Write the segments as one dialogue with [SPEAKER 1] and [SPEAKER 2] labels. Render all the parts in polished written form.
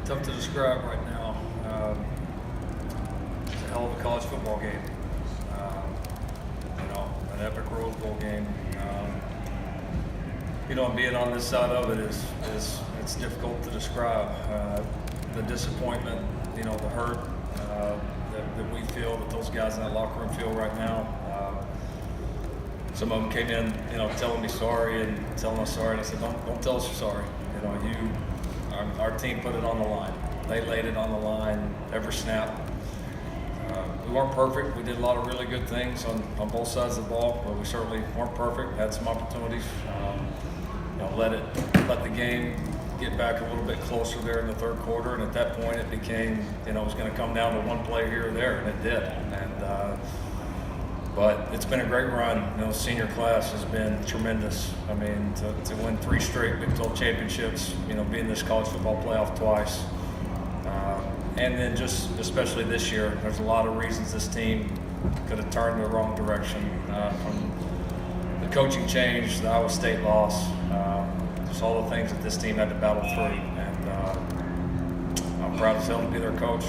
[SPEAKER 1] tough to describe right now. It's a hell of a college football game. An epic Rose Bowl game. Being on this side of it is it's difficult to describe. The disappointment, the hurt that we feel, that those guys in that locker room feel right now. Some of them came in, telling me sorry and telling us sorry, and I said, don't tell us you're sorry. Our team put it on the line. They laid it on the line every snap. We weren't perfect. We did a lot of really good things on both sides of the ball, but we certainly weren't perfect. Had some opportunities. Let the game get back a little bit closer there in the third quarter, and at that point it became, it was going to come down to one play here or there, and it did. But it's been a great run. Senior class has been tremendous. I mean, to win 3 straight Big 12 championships, be in this college football playoff twice. And then just especially this year, there's a lot of reasons this team could have turned the wrong direction. From the coaching change, the Iowa State loss, just all the things that this team had to battle through. And I'm proud as hell to be their coach.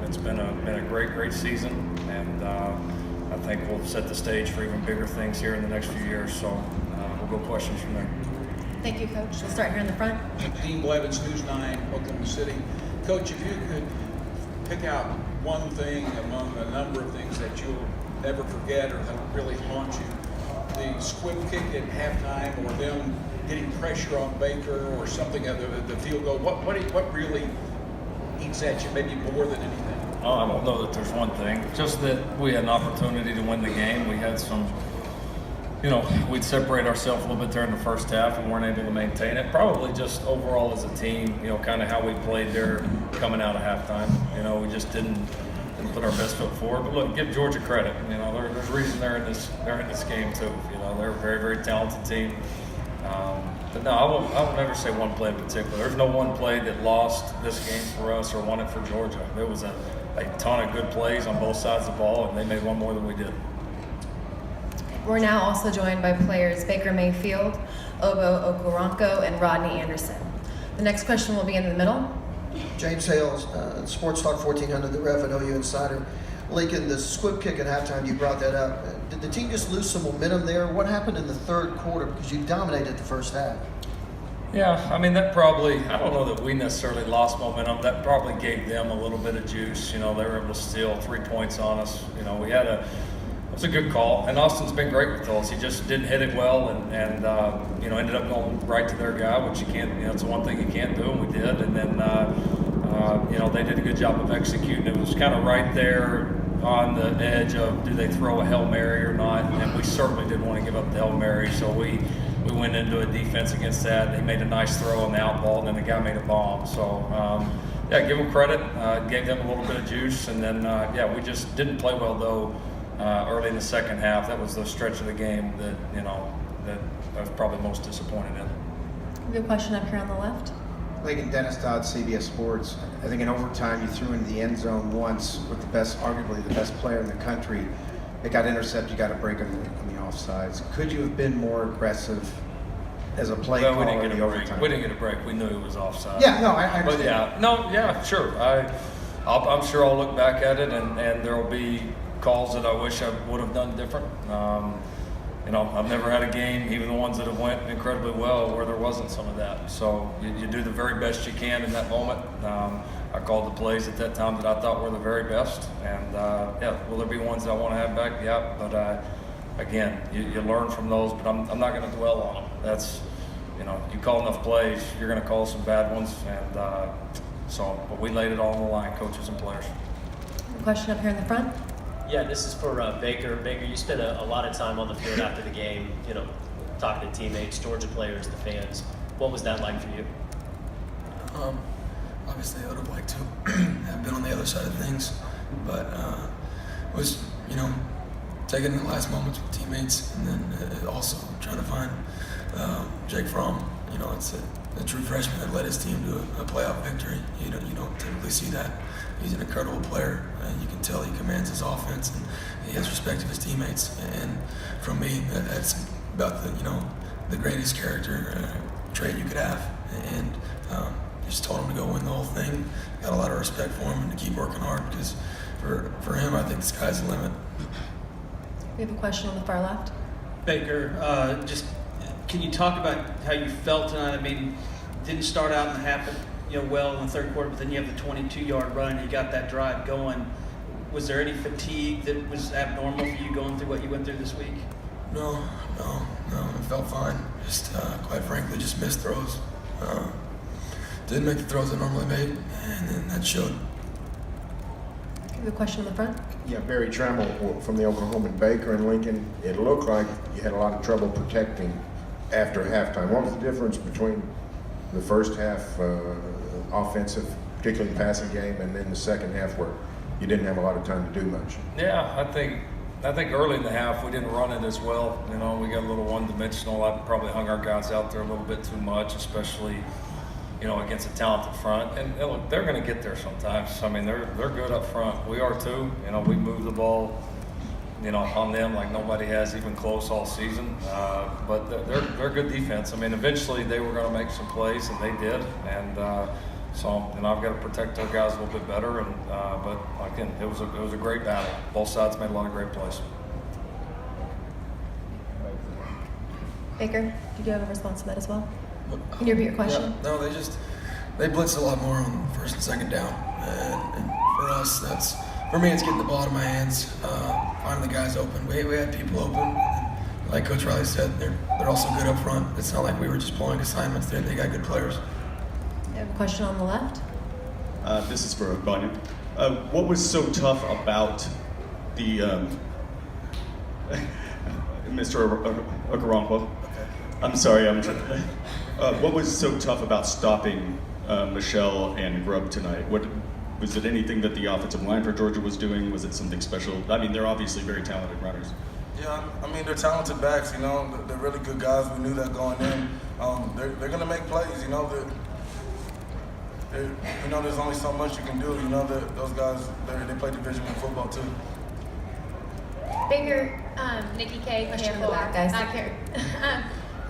[SPEAKER 1] It's been a great season, and I think we'll set the stage for even bigger things here in the next few years. So we'll go questions from there.
[SPEAKER 2] Thank you, Coach. We'll start here in the front.
[SPEAKER 3] Dean Blevins, News 9, Oklahoma City. Coach, if you could pick out one thing among a number of things that you'll never forget or that really haunt you, the squib kick at halftime, or them getting pressure on Baker, or something of the field goal, what really eats at you, maybe more than anything?
[SPEAKER 1] Oh, I don't know that there's one thing. Just that we had an opportunity to win the game. We had some, we'd separate ourselves a little bit there in the first half and weren't able to maintain it. Probably just overall as a team, kind of how we played there coming out of halftime. We just didn't put our best foot forward. But look, give Georgia credit. There's reason they're in this game too. They're a very, very talented team. But no, I will never say one play in particular. There's no one play that lost this game for us or won it for Georgia. There was a ton of good plays on both sides of the ball, and they made one more than we did.
[SPEAKER 2] We're now also joined by players Baker Mayfield, Obo Okoronkwo, and Rodney Anderson. The next question will be in the middle.
[SPEAKER 4] James Hales, Sports Talk 1400, the Ref and OU Insider. Lincoln, the squib kick at halftime, you brought that up. Did the team just lose some momentum there? What happened in the third quarter? Because you dominated the first half.
[SPEAKER 1] Yeah, that probably, I don't know that we necessarily lost momentum. That probably gave them a little bit of juice. They were able to steal 3 points on us. It was a good call. And Austin's been great with those. He just didn't hit it well and ended up going right to their guy, which you can't, it's the one thing you can't do, and we did. And then, they did a good job of executing. It was kind of right there on the edge of, do they throw a Hail Mary or not? And we certainly didn't want to give up the Hail Mary, so we went into a defense against that. They made a nice throw on the out ball, and then the guy made a bomb. So, give them credit. Gave them a little bit of juice, and then, we just didn't play well, though, early in the second half. That was the stretch of the game that I was probably most disappointed in.
[SPEAKER 2] We have a question up here on the left.
[SPEAKER 5] Lincoln, Dennis Dodd, CBS Sports. I think in overtime you threw into the end zone once with arguably the best player in the country. It got intercepted. You got a break on the offsides. Could you have been more aggressive as a play caller in the overtime?
[SPEAKER 1] We didn't get a break. We knew it was offside.
[SPEAKER 5] Yeah, no, I understand.
[SPEAKER 1] But sure. I'm sure I'll look back at it, and there will be calls that I wish I would have done different. I've never had a game, even the ones that have went incredibly well, where there wasn't some of that. So you do the very best you can in that moment. I called the plays at that time that I thought were the very best. And will there be ones that I want to have back? Yeah, but again, you learn from those, but I'm not going to dwell on them. That's, you call enough plays, you're going to call some bad ones. And but we laid it all on the line, coaches and players.
[SPEAKER 2] Question up here in the front.
[SPEAKER 6] Yeah, this is for Baker. Baker, you spent a lot of time on the field after the game, talking to teammates, Georgia players, the fans. What was that like for you?
[SPEAKER 7] Obviously, I would have liked to have been on the other side of things, but it was, taking the last moments with teammates, and then also trying to find Jake Fromm. It's a true freshman that led his team to a playoff victory. You don't typically see that. He's an incredible player, and you can tell he commands his offense, and he has respect of his teammates. And from me, that's about the greatest character trait you could have. And just told him to go win the whole thing. Got a lot of respect for him and to keep working hard because for him, I think the sky's the limit.
[SPEAKER 2] We have a question on the far left.
[SPEAKER 8] Baker, just can you talk about how you felt tonight? I mean, didn't start out and happen, well in the third quarter, but then you have the 22-yard run. You got that drive going. Was there any fatigue that was abnormal for you going through what you went through this week?
[SPEAKER 7] No, it felt fine. Just quite frankly, just missed throws. Didn't make the throws I normally make, and then that showed.
[SPEAKER 2] We have a question in the front.
[SPEAKER 9] Yeah, Barry Trammell from the Oklahoman. Baker and Lincoln, it looked like you had a lot of trouble protecting after halftime. What was the difference between the first half offensive, particularly passing game, and then the second half where you didn't have a lot of time to do much?
[SPEAKER 1] Yeah, I think early in the half we didn't run it as well. We got a little one-dimensional. I probably hung our guys out there a little bit too much, especially against a talented front. And look, they're going to get there sometimes. I mean, they're good up front. We are too. We move the ball, on them like nobody has even close all season. But they're good defense. I mean, eventually they were going to make some plays, and they did. And so I've got to protect our guys a little bit better. And but again, it was a great battle. Both sides made a lot of great plays.
[SPEAKER 2] Baker, did you have a response to that as well? Can you repeat your question?
[SPEAKER 7] Yeah, no, they blitzed a lot more on first and second down, and for us, for me, it's getting the ball out of my hands, finding the guys open. We had people open, and like Coach Riley said, they're also good up front. It's not like we were just pulling assignments there. They got good players.
[SPEAKER 2] We have a question on the left.
[SPEAKER 10] This is for Bunyan. What was so tough about the Mr. Okoronkwo? I'm sorry. What was so tough about stopping Michelle and Grubb tonight? Was it anything that the offensive line for Georgia was doing? Was it something special? I mean, they're obviously very talented runners.
[SPEAKER 11] Yeah, I mean, they're talented backs, They're really good guys. We knew that going in. They're going to make plays, there's only so much you can do. Those guys, they play Division I football, too.
[SPEAKER 12] Baker, Nikki K.
[SPEAKER 2] Question in the back, guys.
[SPEAKER 12] Back here.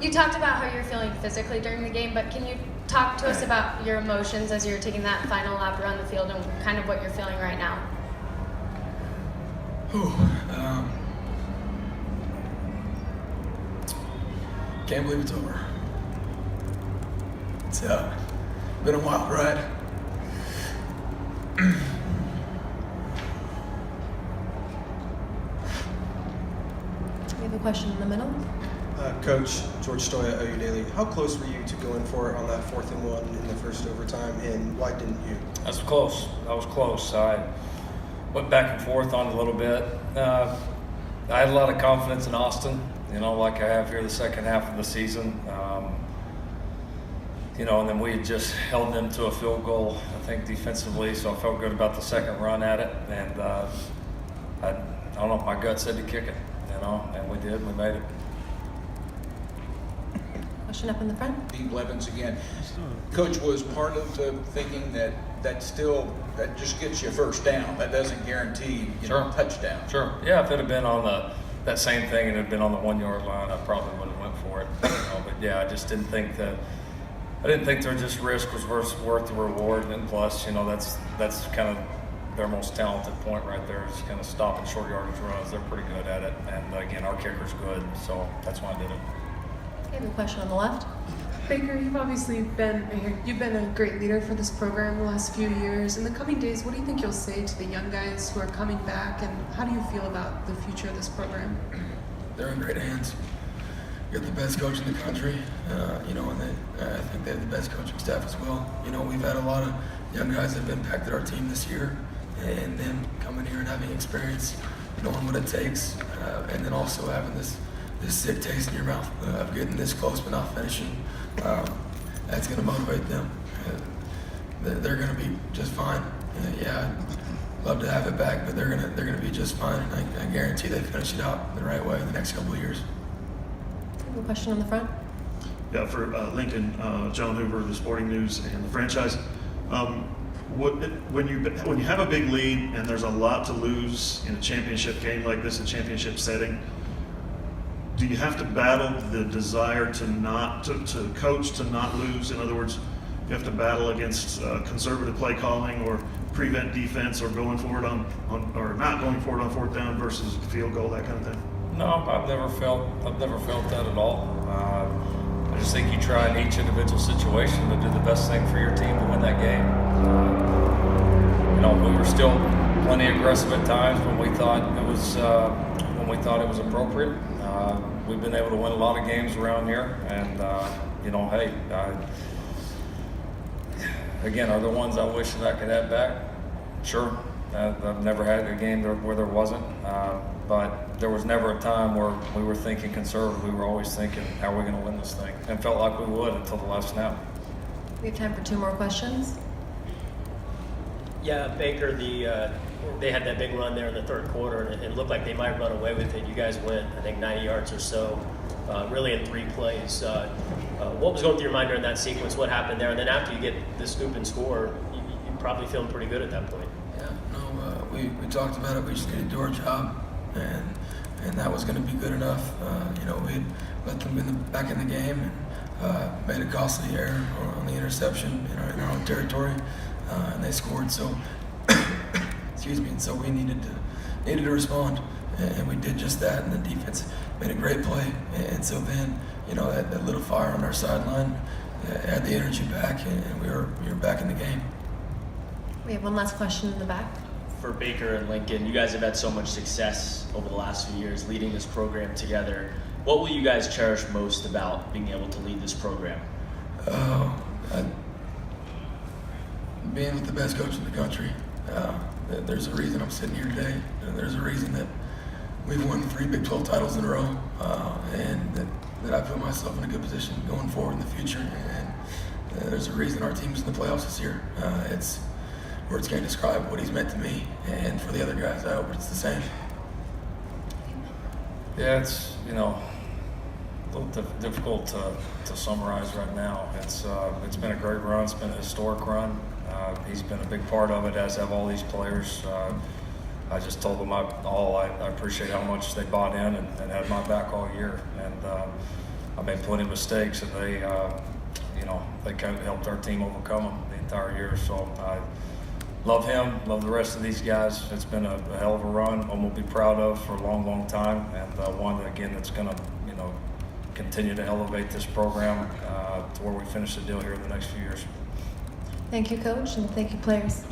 [SPEAKER 12] You talked about how you're feeling physically during the game, but can you talk to us about your emotions as you're taking that final lap around the field and kind of what you're feeling right now?
[SPEAKER 7] Can't believe it's over. It's been a wild ride.
[SPEAKER 2] We have a question in the middle.
[SPEAKER 13] Coach George Stoya, OU Daily. How close were you to going for it on that 4th and 1 in the first overtime, and why didn't you?
[SPEAKER 1] I was close. I went back and forth on it a little bit. I had a lot of confidence in Austin, like I have here the second half of the season. And then we had just held them to a field goal, I think, defensively, so I felt good about the second run at it. And I don't know, my gut said to kick it, and we did. We made it.
[SPEAKER 2] Question up in the front.
[SPEAKER 3] Steve Blevins again. Coach, was part of the thinking that just gets you a first down. That doesn't guarantee touchdown.
[SPEAKER 1] Sure. Yeah, if it had been on that same thing and it had been on the 1 yard line, I probably would have went for it. But yeah, I just didn't think their just risk was worth the reward. And plus, that's kind of their most talented point right there, is kind of stopping short yardage runs. They're pretty good at it. And again, our kicker's good, so that's why I did it.
[SPEAKER 2] We have a question on the left.
[SPEAKER 14] Baker, you've obviously been a great leader for this program the last few years. In the coming days, what do you think you'll say to the young guys who are coming back, and how do you feel about the future of this program?
[SPEAKER 7] They're in great hands. You got the best coach in the country, and I think they have the best coaching staff as well. We've had a lot of young guys that have impacted our team this year, and them coming here and having experience, knowing what it takes, and then also having this sick taste in your mouth of getting this close but not finishing. That's going to motivate them. They're going to be just fine. Yeah, I'd love to have it back, but they're going to be just fine. And I guarantee they finish it out the right way in the next couple of years.
[SPEAKER 2] We have a question on the front.
[SPEAKER 15] Yeah, for Lincoln, John Hoover, the Sporting News, and the franchise. When you have a big lead and there's a lot to lose in a championship game like this, a championship setting, do you have to battle the desire to coach to not lose? In other words, you have to battle against conservative play calling or prevent defense or going for it on or not going for it on fourth down versus field goal, that kind of thing?
[SPEAKER 1] No, I've never felt that at all. I just think you try in each individual situation to do the best thing for your team to win that game. We were still plenty aggressive at times when we thought it was appropriate. We've been able to win a lot of games around here, and hey, again, are there ones I wish that I could have back? Sure. I've never had a game where there wasn't, but there was never a time where we were thinking conservative. We were always thinking, how are we going to win this thing? And felt like we would until the last snap.
[SPEAKER 2] We have time for 2 more questions.
[SPEAKER 6] Yeah, Baker, they had that big run there in the third quarter, and it looked like they might run away with it. You guys went, I think, 90 yards or so, really in 3 plays. What was going through your mind during that sequence? What happened there? And then after you get the scoop and score, you're probably feeling pretty good at that point.
[SPEAKER 7] Yeah, no, we talked about it. We just needed to do our job, and that was going to be good enough. We had let them back in the game and made a costly error on the interception in our own territory, and they scored. So, excuse me. And so we needed to respond, and we did just that. And the defense made a great play, and so then that lit a fire on our sideline, had the energy back, and we were back in the game.
[SPEAKER 2] We have one last question in the back.
[SPEAKER 16] For Baker and Lincoln, you guys have had so much success over the last few years leading this program together. What will you guys cherish most about being able to lead this program?
[SPEAKER 7] Being with the best coach in the country. There's a reason I'm sitting here today. There's a reason that we've won 3 Big 12 titles in a row, and that I put myself in a good position going forward in the future. And there's a reason our team's in the playoffs this year. Words can't describe what he's meant to me, and for the other guys, I hope it's the same.
[SPEAKER 1] Yeah, it's a little difficult to summarize right now. It's been a great run. It's been a historic run. He's been a big part of it, as have all these players. I just told them I appreciate how much they bought in and had my back all year. And I made plenty of mistakes, and they kind of helped our team overcome them the entire year. So I love him, love the rest of these guys. It's been a hell of a run, one we'll be proud of for a long, long time, and one again that's going to continue to elevate this program to where we finish the deal here in the next few years.
[SPEAKER 2] Thank you, Coach, and thank you, players.